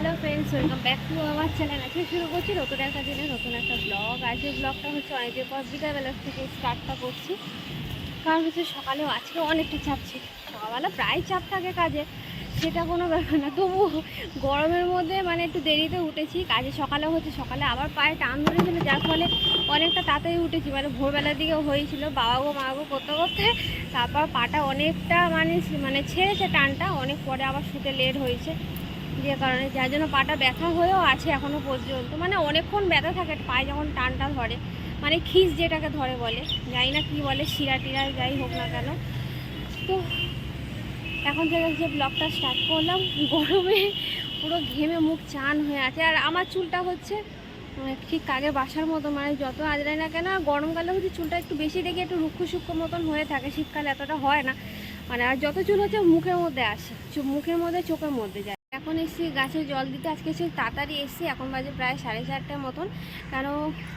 Hello friends, welcome back to আমার channel. আজকে শুরু করছি নতুন একটা দিনে নতুন একটা ব্লগ। আজকের ব্লগটা হচ্ছে অনেকদিন পর বিকালবেলা থেকে স্টার্টটা করছি, কারণ হচ্ছে সকালেও আজকে অনেকটা চাপ ছিল। সকালবেলা প্রায় চাপ থাকে কাজে, সেটা কোনো ব্যাপার না। তবু গরমের মধ্যে মানে একটু দেরিতে উঠেছি কাজে। সকালে হচ্ছে সকালে আবার পায়ে টান ধরেছিল, যার ফলে অনেকটা তাড়াতাড়ি উঠেছি। মানে ভোরবেলার দিকেও হয়েছিল বাবা গো মা গো করতে করতে, তারপর পাটা অনেকটা মানে ছেড়েছে টানটা, অনেক পরে আবার শুতে লেট হয়েছে, যে কারণে যার জন্য পাটা ব্যথা হয়েও আছে এখনও পর্যন্ত। মানে অনেকক্ষণ ব্যথা থাকে পায়ে যখন টানটা ধরে, মানে খিস যেটাকে ধরে বলে, জানি না কী বলে, শিরা টিরা যাই হোক না কেন। তো এখন থেকে যে ব্লগটা স্টার্ট করলাম, গরমে পুরো ঘেমে মুখ চান হয়ে আছে। আর আমার চুলটা হচ্ছে ঠিক কাকের বাসার মতো, মানে যত আজরাই না কেন, গরমকালে হচ্ছে চুলটা একটু বেশি দেখে একটু রুক্ষ সূক্ষ্ম মতন হয়ে থাকে, শীতকালে এতটা হয় না। মানে আর যত চুল হচ্ছে মুখের মধ্যে আসে, মুখের মধ্যে চোখের মধ্যে যায়। এখন এসছি গাছে জল দিতে, আজকে এসে তাড়াতাড়ি এসছি, এখন বাজে প্রায় 4:30টার মতন। কেন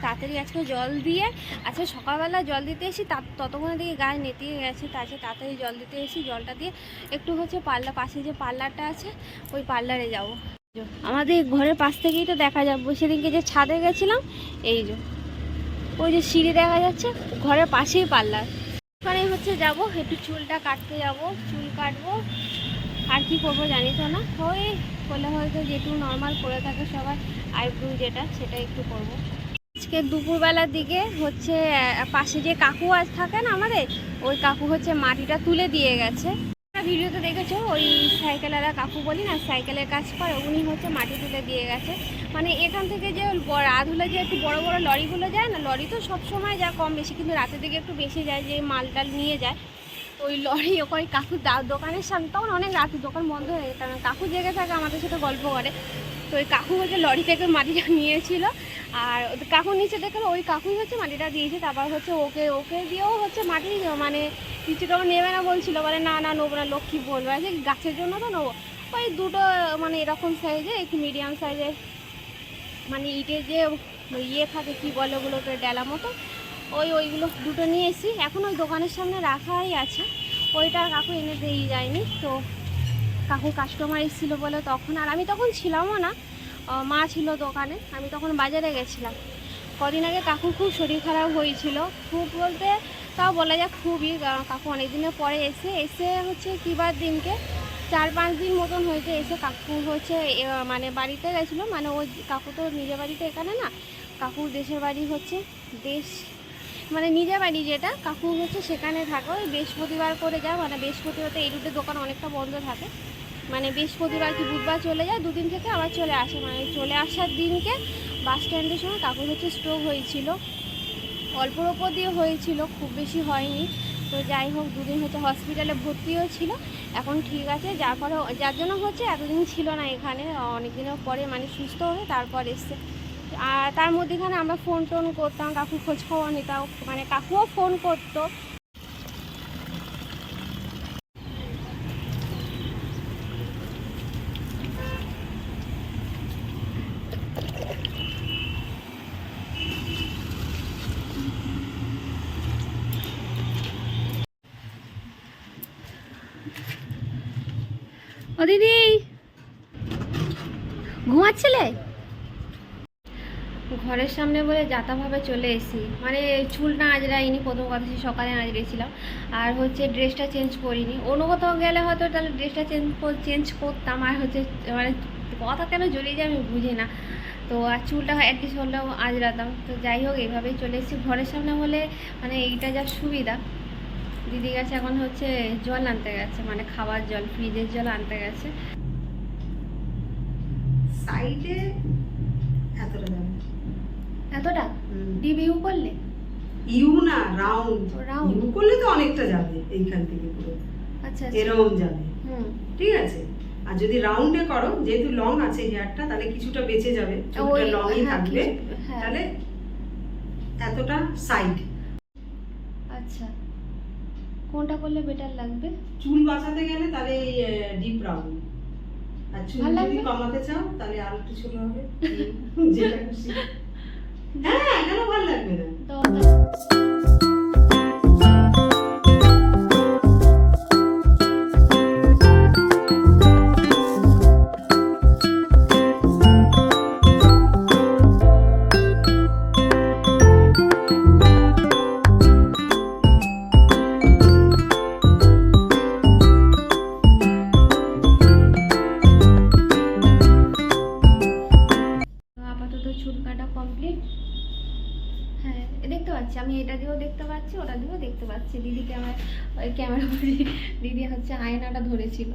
তাড়াতাড়ি আজকে জল দিয়ে, আজকে সকালবেলা জল দিতে এসি, ততক্ষণের দিকে গায়ে নেতিয়ে গেছে, তাড়াতাড়ি জল দিতে এসি। জলটা দিয়ে একটু হচ্ছে পাশে যে পার্লারটা আছে ওই পার্লারে যাব। আমাদের ঘরের পাশ থেকেই তো দেখা যাবে। সেদিনকে যে ছাদে গেছিলাম, এই যে ওই যে সিঁড়ি দেখা যাচ্ছে, ঘরের পাশেই পার্লার। ওখানে হচ্ছে যাব, একটু চুলটা কাটতে যাব, চুল কাটবো। আর কি করবো জানি তো না, ওই বলে হয়তো যেটুকু নর্মাল করে থাকে সবাই, আইব্রু যেটা, সেটা একটু করব। আজকে দুপুরবেলার দিকে হচ্ছে পাশে যে কাকু আজ থাকে না আমাদের, ওই কাকু হচ্ছে মাটিটা তুলে দিয়ে গেছে। ভিডিওতে দেখেছো, ওই সাইকেলেরা কাকু বলি না, সাইকেলের কাজ করে, উনি হচ্ছে মাটি তুলে দিয়ে গেছে। মানে এখান থেকে যে রাতহলে যে একটু বড় বড় লরিগুলো যায় না, লরি তো সবসময় যায় কম বেশি, কিন্তু রাতের দিকে একটু বেশি যায়, যে মালটাল নিয়ে যায়। ওই লরি ওই কাকুর দোকানের সামনে, তখন অনেক রাতে দোকান বন্ধ হয়ে যায়, কারণ কাকু জেগে থাকে, আমাদের সাথে গল্প করে। তো ওই কাকু হচ্ছে লরি থেকে মাটিটা নিয়েছিল, আর কাকু নিচে দেখলো ওই কাকুই হচ্ছে মাটিটা দিয়েছে। তারপর হচ্ছে ওকে দিয়েও হচ্ছে মাটি, মানে কিছুটা নেবে না বলছিল, বলে না না নেবো না, লক্ষ্মী বলবো যে গাছের জন্য তো নেবো। ওই দুটো মানে এরকম সাইজে, একটু মিডিয়াম সাইজের, মানে ইটের যে ইয়ে থাকে কি বলে ওগুলোকে, ডেলা মতো, ওইগুলো দুটো নিয়ে এসি। এখন ওই দোকানের সামনে রাখাই আছে, ওইটা কাকু এনে দিয়ে যায়নি। তো কাকু কাস্টমার এসেছিলো বলে তখন, আর আমি তখন ছিলামও না, মা ছিল দোকানে, আমি তখন বাজারে গেছিলাম। কদিন আগে কাকুর খুব শরীর খারাপ হয়েছিল, খুব বলতে তাও বলা যায় খুবই। কাকু অনেক দিনের পরে এসে হচ্ছে কিবার দিনকে 4-5 দিন মতন হয়েছে এসে। কাকু হচ্ছে মানে বাড়িতে গেছিলো, মানে ওই কাকু তো নিজের বাড়িতে এখানে না, কাকুর দেশের বাড়ি হচ্ছে মানে নিজের বাড়ি যেটা, কাকু হচ্ছে সেখানে থাকে। ওই বৃহস্পতিবার করে যায়, মানে বৃহস্পতিবার তো এই রুটের দোকান অনেকটা বন্ধ থাকে, মানে বৃহস্পতিবার কি বুধবার চলে যায়, দুদিন থেকে আবার চলে আসে। মানে চলে আসার দিনকে বাস স্ট্যান্ডের সময় কাকুর হচ্ছে স্ট্রোক হয়েছিল, অল্পর ওপর দিয়ে হয়েছিল, খুব বেশি হয়নি। তো যাই হোক, দুদিন হচ্ছে হসপিটালে ভর্তিও ছিল, এখন ঠিক আছে। যার জন্য হচ্ছে এতদিন ছিল না এখানে, অনেক দিনের পরে মানে সুস্থ হয়ে তারপর এসছে। আর তার মধ্যেখানে আমরা ফোন টোন করতাম, কাকু খোঁজ খবর নিতাম, মানে কাকুও ফোন করতো। ও দিদি, ঘুমাচ্ছিলে? ঘরের সামনে বলে যাতাভাবে চলে এসেছি, মানে চুলটা আঁচড়াইনি, প্রথম কথা সকালে আঁচড়েছিলাম, আর হচ্ছে ড্রেসটা চেঞ্জ করিনি। অন্য কোথাও গেলে হয়তো তাহলে ড্রেসটা চেঞ্জ করতাম, আর হচ্ছে মানে কথা কেন জড়িয়ে যায় আমি বুঝি না। তো আর চুলটা অ্যাটলিস্ট হলেও আঁচড়াতাম। তো যাই হোক, এইভাবেই চলে এসেছি ঘরের সামনে বলে, মানে এইটা যা সুবিধা। দিদি গেছে এখন হচ্ছে জল আনতে গেছে, মানে খাবার জল, ফ্রিজের জল আনতে গেছে। সাইডে এতটা যাবে, এতটা ডিপ ইউ করলে, ইউ না রাউন্ড, ইউ করলে তো অনেকটা যাবে, এইখান থেকে পুরো আচ্ছা এরকম যাবে, ঠিক আছে। আর যদি রাউন্ডে করো, যেহেতু লং আছে হেয়ারটা, তাহলে কিছুটা বেঁচে যাবে, চুলটা লংই থাকবে, তাহলে এতটা সাইড। আচ্ছা, কোনটা করলে বেটার লাগবে? চুল বাঁচাতে গেলে তাহলে ডিপ রাউন্ড, আর চুল যদি কমাতে চাও তাহলে আর একটু ছোট হবে, যেটা খুশি। হ্যাঁ, কেন ভালো লাগবে না? আমি এটা দিয়েও দেখতে পাচ্ছি, ওটা দিয়েও দেখতে পাচ্ছি। দিদিকে আমার ওই ক্যামেরা দিদি হচ্ছে আয়নাটা ধরেছিল।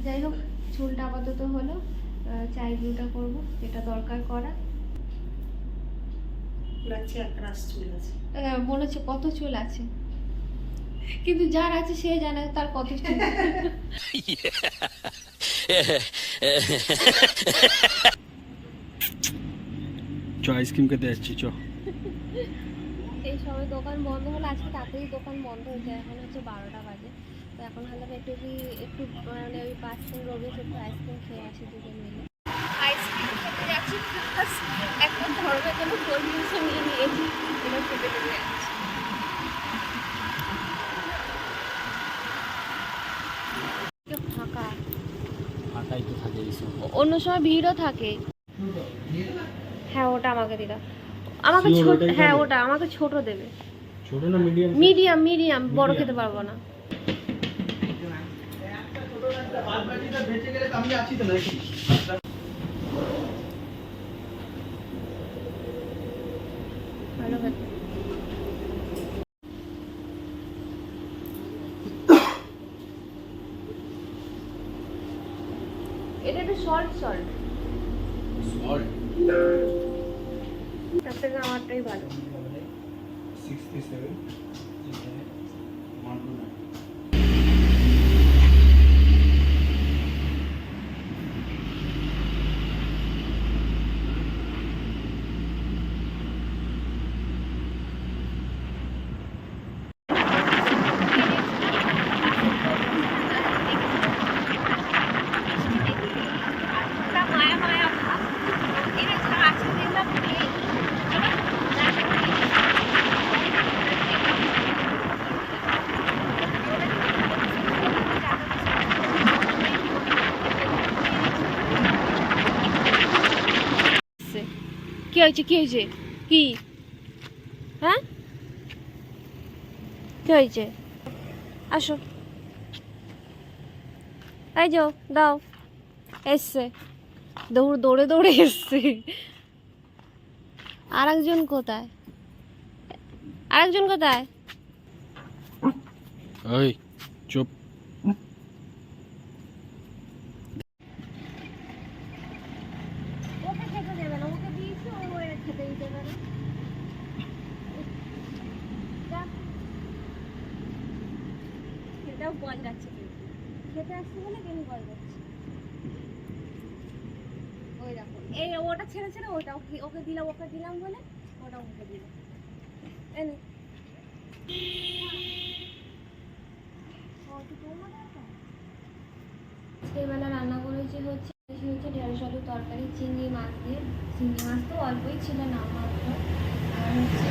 যাই হোক, চুলটা আপাতত হলো, চাই ব্লুটা করবো, যেটা দরকার করা। লাগছে এক রাস চুল আছে, মনে হচ্ছে কত চুল আছে, কিন্তু যার আছে সে জানে তার কত চুল। চ আইসক্রিম খেতে যাচ্ছি চ। এই সময় দোকান বন্ধ হলো, আজকে তাড়াতাড়ি দোকান বন্ধ হয়ে যায়, এখন হচ্ছে 12টা বাজে। তো এখন হলে একটু মানে ওই 5-10 রবি একটু আইসক্রিম খেয়ে আসি দুজন মিলে। আইসক্রিম খেতে যাচ্ছি, প্লাস একটা ধর্মের জন্য কোল্ড ড্রিঙ্কসও নিয়ে নিয়েছি, এটা খেতে খেতে যাচ্ছি। ফাঁকা ফাঁকাই তো থাকে এই সময়। অন্য সময় ভিড়ও থাকে। হ্যাঁ ওটা আমাকে দিদা, আমাকে Sure, ছোট, ওটাই হ্যাঁ ভালো। ওটা আমাকে ছোট দেবে। ছোট না মিডিয়াম? মিডিয়াম মিডিয়াম, বড় খেতে পারবো না। ভালো খেতে। এটা একটু সল্ট সল্ট, তার থেকে আমারটাই ভালো। 67 মায়া মায়া ভাব, এটা ছাড়া আছে দেখলাম নেই। কি হয়েছে, কি হয়েছে, কি হ্যাঁ কি হয়েছে? আসো, এই যাও দাও, এসছে, দৌড়ে দৌড়ে এসছে। আরেকজন কোথায়, আরেকজন কোথায়? ওই চুপ। ওকে খেতে দেবে না, ওকে দিয়েছি, ও এর খেতে দিতে পারে। এটাও বল যাচ্ছে, খেতে আসছে বলে কেন বল যাচ্ছে। ওই দেখো, এই ওটা ছেড়ে ছেড়ে ওটা ওকে দিলাম, ওকে দিলাম বলে ওটা ওকে দিলাম। এনে সেবেলা রান্না করেছি হচ্ছে ঢেঁড়স আলু তরকারি, চিংড়ি মাছ দিয়ে। চিংড়ি মাছ তো অল্পই ছিল না মাত্র, আর হচ্ছে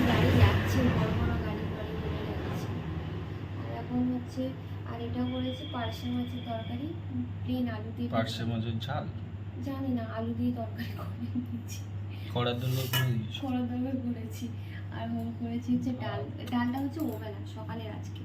গাড়ি যাচ্ছে, বড় বড় গাড়ি গাড়ি চলে যাচ্ছে। আর এখন হচ্ছে, আর এটা করেছি পার্শে মাছের তরকারি, প্লেন আলু দিয়ে। পার্শে মাছের ঝাল? জানি না, আলু দিয়ে তরকারি করে দিয়েছি, খড়ার দরকার করে দিয়েছি। খড়া তরকারি করেছি। আর করেছি হচ্ছে ডাল, ডালটা হচ্ছে ওবেলা সকালের আজকে।